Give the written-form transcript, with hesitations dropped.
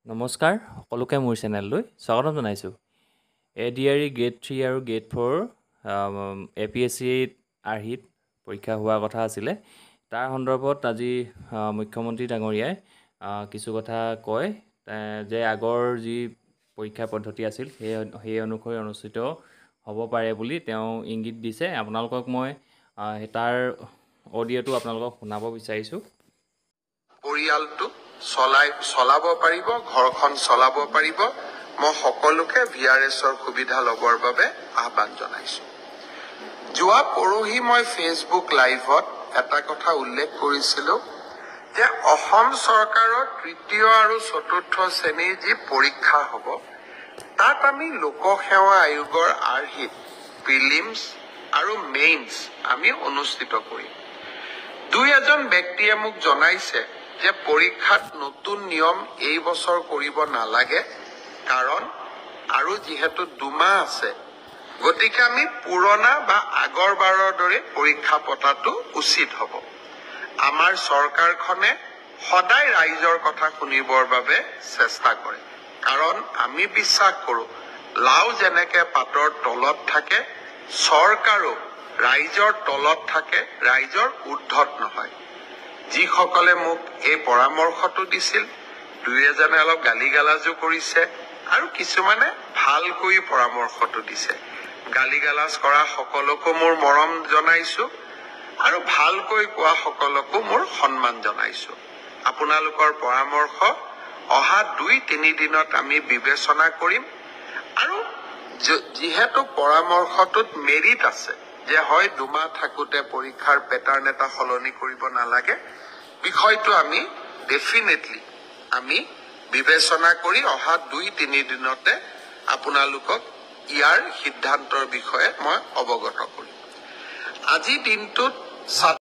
নমস্কাৰ সকলোকে মোৰ চেনেললৈ স্বাগতম জনাইছোঁ। এডিআৰই গ্ৰেড 3 আৰু গ্ৰেড 4 APSC আৰ্হিত পৰীক্ষা হোৱাৰ কথা আছিলে। তাৰ সন্দৰ্ভত আজি মুখ্যমন্ত্ৰী ডাঙৰীয়াই কিছু কথা কয় যে আগৰ যি পৰীক্ষা পদ্ধতি আছিল সেই অনুসৰি অনুষ্ঠিত হ'ব পাৰে বুলি তেওঁ ইংগিত দিছে। আপোনালোকক মই তাৰ অডিঅ'টো আপোনালোকক শুনাব বিচাৰিছোঁ। পৰিয়ালটো চলাব পাৰিব, ঘৰখন চলাব পাৰিব। মই সকলোকে VRSৰ সুবিধা ল'বৰ বাবে আহ্বান জনাইছো। যোৱা পৰহি মই ফেচবুক লাইভত এটা কথা উল্লেখ কৰিছিলো যে অসম চৰকাৰৰ তৃতীয় আৰু চতুৰ্থ শ্ৰেণীৰ যি পৰীক্ষা হ'ব তাত আমি লোকসেৱা আয়োগৰ আৰ্হিত প্ৰিলিমছ আৰু মেইনছ আমি অনুষ্ঠিত কৰিম। দুই এজন ব্যক্তিয়ে মোক জনাইছে যে পৰীক্ষাত নতুন নিয়ম এই বছৰ কৰিব নালাগে, কাৰণ আৰু যিহেতু 2 মাহ আছে, গতিকে আমি পুৰণা বা আগৰবাৰৰ দৰে পৰীক্ষা পতাটো উচিত হ'ব। আমাৰ চৰকাৰখনে সদায় ৰাইজৰ কথা শুনিবৰ বাবে চেষ্টা কৰে, কাৰণ আমি বিশ্বাস কৰোঁ লাও যেনেকে পাতৰ তলত থাকে, চৰকাৰো ৰাইজৰ তলত থাকে, ৰাইজৰ ঊৰ্ধত নহয়। যিসকলে মোক এই পৰামৰ্শটো দিছিল, দুই এজনে অলপ গালিগালাজো কৰিছে আৰু কিছুমানে ভালকৈ পৰামৰ্শটো দিছে। গালিগালাজ কৰা সকলকো মোৰ মৰম জনাইছো আৰু ভালকৈ কোৱা সকলকো মোৰ সন্মান জনাইছো। আপোনালোকৰ পৰামৰ্শ অহা 2-3 দিনত আমি বিবেচনা কৰিম আৰু যিহেতু পৰামৰ্শটোত মেৰিট আছে যে হয় 2 মাহ থাকোতে পৰীক্ষাৰ পেটাৰ্ণ এটা সলনি কৰিব নালাগে, বিষয়টো আমি ডেফিনেটলি আমি বিবেচনা কৰি অহা 2-3 দিনতে আপোনালোকক ইয়াৰ সিদ্ধান্তৰ বিষয়ে মই অৱগত কৰিম। আজি দিনটোত